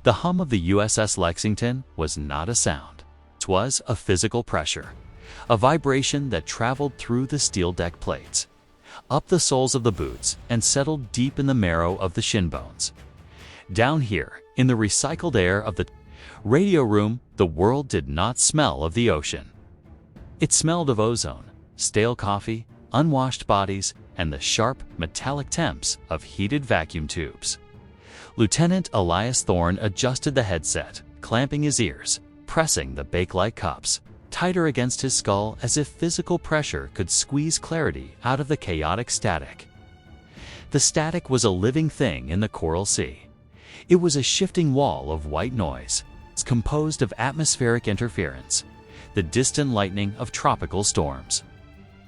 The hum of the USS Lexington was not a sound. It was a physical pressure, a vibration that traveled through the steel deck plates, up the soles of the boots, and settled deep in the marrow of the shin bones. Down here, in the recycled air of the radio room, the world did not smell of the ocean. It smelled of ozone, stale coffee, unwashed bodies, and the sharp, metallic temps of heated vacuum tubes. Lieutenant Elias Thorne adjusted the headset, clamping his ears, pressing the Bakelite cups tighter against his skull as if physical pressure could squeeze clarity out of the chaotic static. The static was a living thing in the Coral Sea. It was a shifting wall of white noise. It's composed of atmospheric interference, the distant lightning of tropical storms,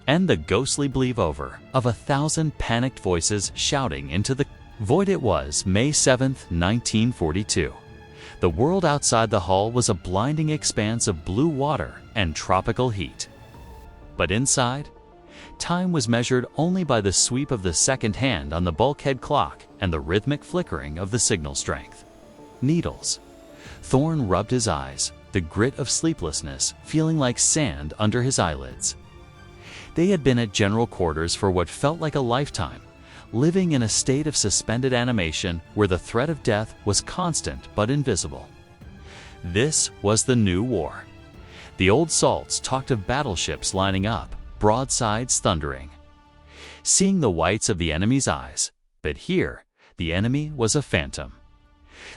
and the ghostly bleave-over of 1,000 panicked voices shouting into the void. It was May 7, 1942. The world outside the hull was a blinding expanse of blue water and tropical heat. But inside, time was measured only by the sweep of the second hand on the bulkhead clock and the rhythmic flickering of the signal strength. Needles. Thorne rubbed his eyes, the grit of sleeplessness feeling like sand under his eyelids. They had been at general quarters for what felt like a lifetime, living in a state of suspended animation where the threat of death was constant but invisible. This was the new war. The old salts talked of battleships lining up, broadsides thundering, seeing the whites of the enemy's eyes, but here the enemy was a phantom.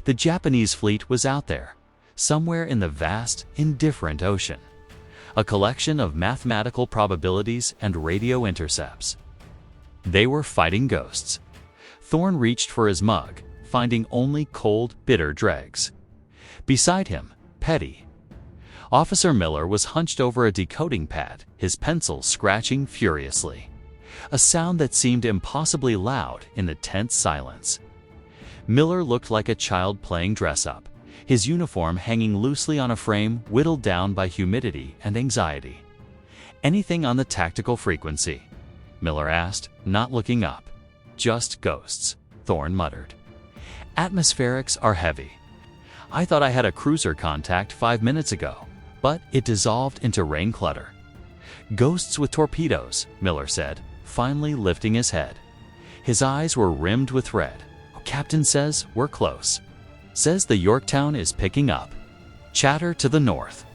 The Japanese fleet was out there, somewhere in the vast, indifferent ocean, a collection of mathematical probabilities and radio intercepts. They were fighting ghosts. Thorne reached for his mug, finding only cold, bitter dregs. Beside him, Petty. Officer Miller was hunched over a decoding pad, his pencil scratching furiously, a sound that seemed impossibly loud in the tense silence. Miller looked like a child playing dress-up, his uniform hanging loosely on a frame whittled down by humidity and anxiety. "Anything on the tactical frequency?" Miller asked, not looking up. "Just ghosts," Thorne muttered. "Atmospherics are heavy. I thought I had a cruiser contact 5 minutes ago, but it dissolved into rain clutter." "Ghosts with torpedoes," Miller said, finally lifting his head. His eyes were rimmed with red. "Captain says we're close. Says the Yorktown is picking up. Chatter to the north."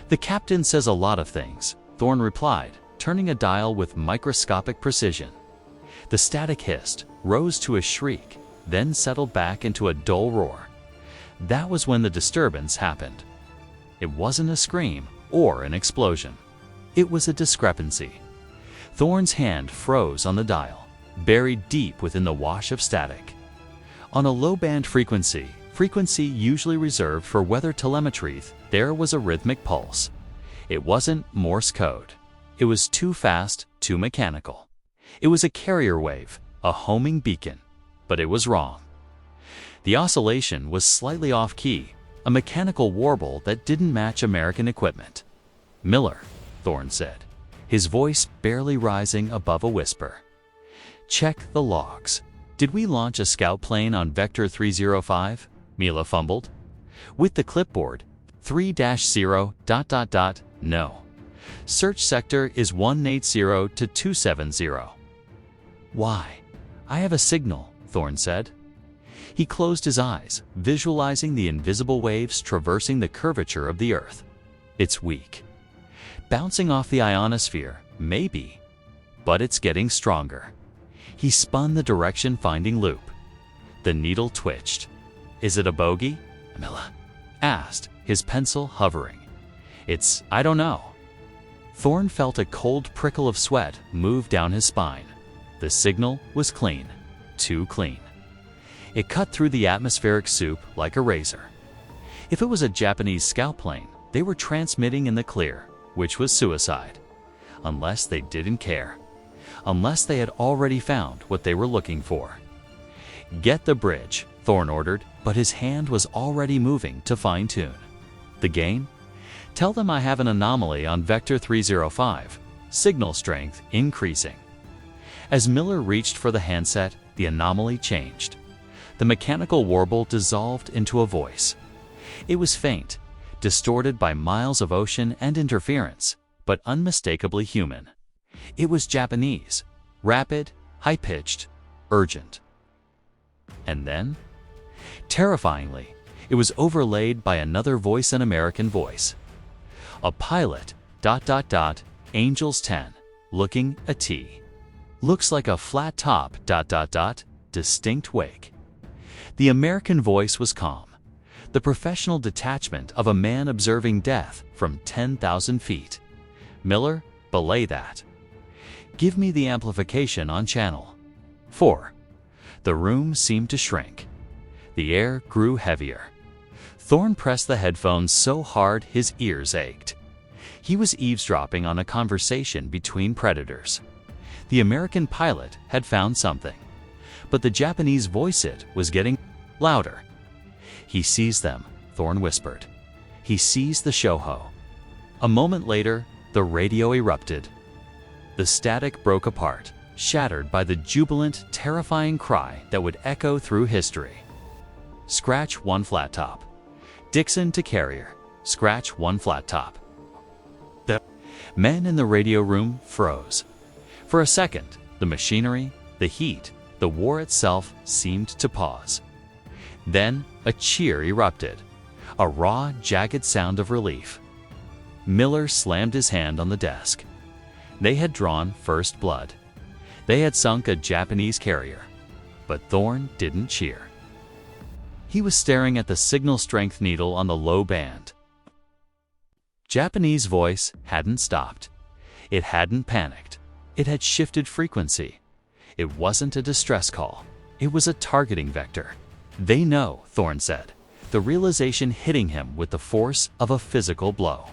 "The captain says a lot of things," Thorne replied, turning a dial with microscopic precision. The static hissed, rose to a shriek, then settled back into a dull roar. That was when the disturbance happened. It wasn't a scream or an explosion. It was a discrepancy. Thorne's hand froze on the dial, buried deep within the wash of static. On a low-band frequency usually reserved for weather telemetry, there was a rhythmic pulse. It wasn't Morse code. It was too fast, too mechanical. It was a carrier wave, a homing beacon, but it was wrong. The oscillation was slightly off-key, a mechanical warble that didn't match American equipment. "Miller," Thorne said, his voice barely rising above a whisper. "Check the logs. Did we launch a scout plane on Vector 305? Mila fumbled. "With the clipboard, 3-0, ... No. Search sector is 180 to 270. "Why? I have a signal," Thorne said. He closed his eyes, visualizing the invisible waves traversing the curvature of the Earth. "It's weak. Bouncing off the ionosphere, maybe, but it's getting stronger." He spun the direction-finding loop. The needle twitched. "Is it a bogey?" Miller asked, his pencil hovering. I don't know." Thorne felt a cold prickle of sweat move down his spine. The signal was clean, too clean. It cut through the atmospheric soup like a razor. If it was a Japanese scout plane, they were transmitting in the clear, which was suicide. Unless they didn't care. Unless they had already found what they were looking for. "Get the bridge," Thorne ordered, but his hand was already moving to fine-tune. "The gain? Tell them I have an anomaly on Vector 305, signal strength increasing." As Miller reached for the handset, the anomaly changed. The mechanical warble dissolved into a voice. It was faint, distorted by miles of ocean and interference, but unmistakably human. It was Japanese, rapid, high-pitched, urgent. And then, terrifyingly, it was overlaid by another voice, an American voice. A pilot, Angels 10, looking a T. Looks like a flat top, distinct wake. The American voice was calm, the professional detachment of a man observing death from 10,000 feet. Miller, belay that. Give me the amplification on channel 4. The room seemed to shrink. The air grew heavier. Thorne pressed the headphones so hard his ears ached. He was eavesdropping on a conversation between predators. The American pilot had found something, but the Japanese voice was getting louder. He sees them, Thorne whispered. He sees the Shoho. A moment later, the radio erupted. The static broke apart, shattered by the jubilant, terrifying cry that would echo through history. Scratch one flat top. Dixon to carrier. Scratch one flat top. The men in the radio room froze. For a second, the machinery, the heat, the war itself seemed to pause. Then a cheer erupted, a raw, jagged sound of relief. Miller slammed his hand on the desk. They had drawn first blood. They had sunk a Japanese carrier. But Thorne didn't cheer. He was staring at the signal strength needle on the low band. Japanese voice hadn't stopped. It hadn't panicked. It had shifted frequency. It wasn't a distress call. It was a targeting vector. They know, Thorne said, the realization hitting him with the force of a physical blow.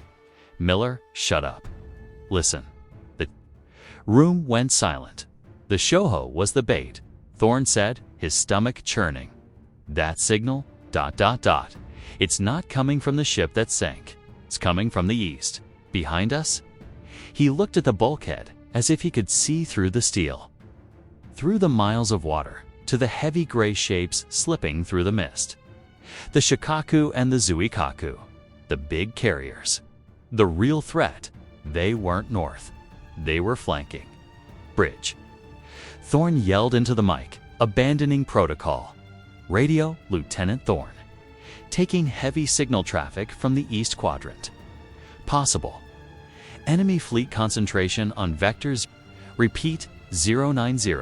Miller, shut up. Listen. The room went silent. The Shoho was the bait, Thorne said, his stomach churning. That signal, It's not coming from the ship that sank. It's coming from the east. Behind us? He looked at the bulkhead as if he could see through the steel. Through the miles of water, to the heavy gray shapes slipping through the mist. The Shikaku and the Zuikaku, the big carriers. The real threat, they weren't north. They were flanking. Bridge. Thorne yelled into the mic, abandoning protocol. Radio, Lieutenant Thorne. Taking heavy signal traffic from the east quadrant. Possible. Enemy fleet concentration on vectors. Repeat, 090.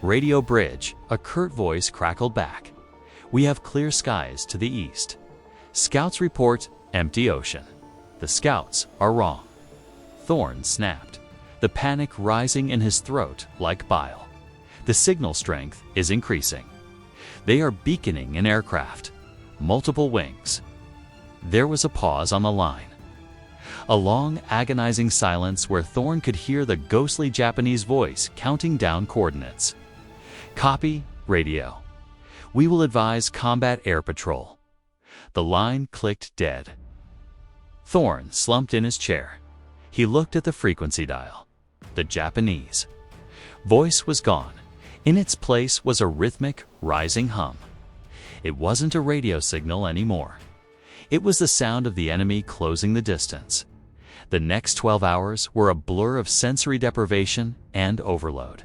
Radio bridge, a curt voice crackled back. We have clear skies to the east. Scouts report empty ocean. The scouts are wrong. Thorne snapped, the panic rising in his throat like bile. The signal strength is increasing. They are beaconing an aircraft. Multiple wings. There was a pause on the line. A long, agonizing silence where Thorne could hear the ghostly Japanese voice counting down coordinates. Copy, radio. We will advise combat air patrol. The line clicked dead. Thorne slumped in his chair. He looked at the frequency dial. The Japanese voice was gone. In its place was a rhythmic, rising hum. It wasn't a radio signal anymore. It was the sound of the enemy closing the distance. The next 12 hours were a blur of sensory deprivation and overload.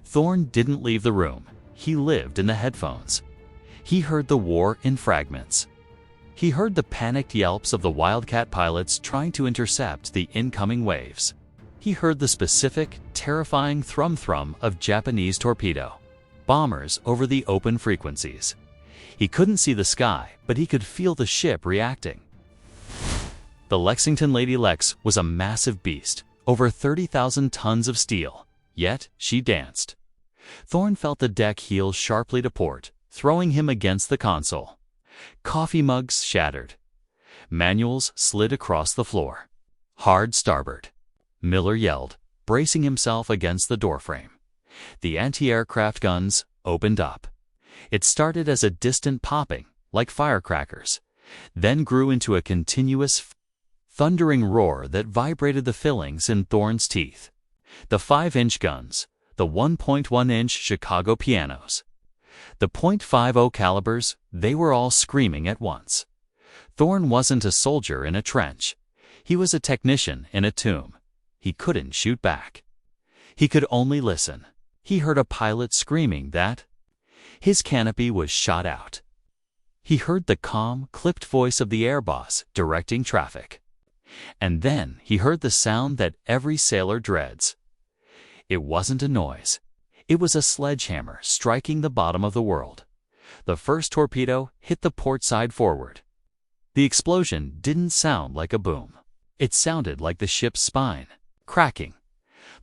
Thorne didn't leave the room. He lived in the headphones. He heard the war in fragments. He heard the panicked yelps of the Wildcat pilots trying to intercept the incoming waves. He heard the specific, terrifying thrum-thrum of Japanese torpedo bombers over the open frequencies. He couldn't see the sky, but he could feel the ship reacting. The Lexington Lady Lex was a massive beast, over 30,000 tons of steel, yet she danced. Thorne felt the deck heel sharply to port, throwing him against the console. Coffee mugs shattered. Manuals slid across the floor. Hard starboard. Miller yelled, bracing himself against the doorframe. The anti-aircraft guns opened up. It started as a distant popping, like firecrackers, then grew into a continuous, thundering roar that vibrated the fillings in Thorne's teeth. The 5-inch guns, the 1.1-inch Chicago pianos. The .50 calibers, they were all screaming at once. Thorne wasn't a soldier in a trench. He was a technician in a tomb. He couldn't shoot back. He could only listen. He heard a pilot screaming that his canopy was shot out. He heard the calm, clipped voice of the air boss directing traffic. And then he heard the sound that every sailor dreads. It wasn't a noise. It was a sledgehammer striking the bottom of the world. The first torpedo hit the port side forward. The explosion didn't sound like a boom. It sounded like the ship's spine, cracking.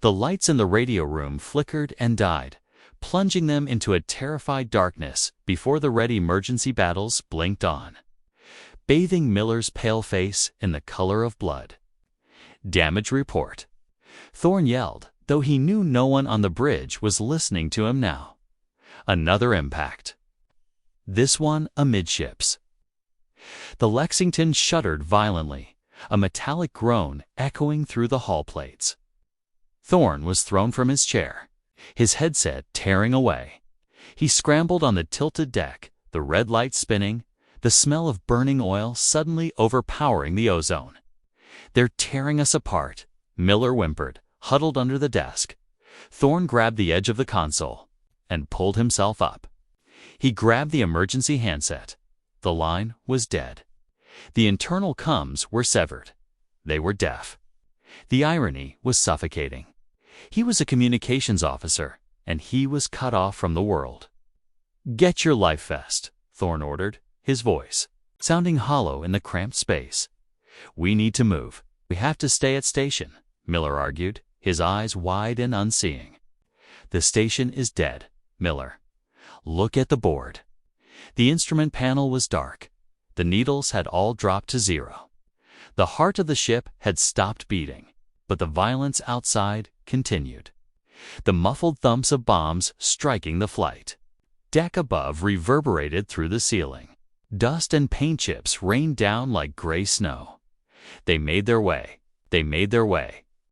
The lights in the radio room flickered and died, plunging them into a terrified darkness before the red emergency battles blinked on, bathing Miller's pale face in the color of blood. Damage report. Thorne yelled, though he knew no one on the bridge was listening to him now. Another impact. This one amidships. The Lexington shuddered violently, a metallic groan echoing through the hull plates. Thorne was thrown from his chair, his headset tearing away. He scrambled on the tilted deck, the red light spinning, the smell of burning oil suddenly overpowering the ozone. "They're tearing us apart," Miller whimpered, huddled under the desk. Thorne grabbed the edge of the console and pulled himself up. He grabbed the emergency handset. The line was dead. The internal comms were severed. They were deaf. The irony was suffocating. He was a communications officer, and he was cut off from the world. "Get your life vest," Thorne ordered, his voice sounding hollow in the cramped space. "We need to move. We have to stay at station," Miller argued, his eyes wide and unseeing. "The station is dead, Miller. Look at the board." The instrument panel was dark. The needles had all dropped to zero. The heart of the ship had stopped beating, but the violence outside continued. The muffled thumps of bombs striking the flight deck above reverberated through the ceiling. Dust and paint chips rained down like gray snow. They made their way. They made their way.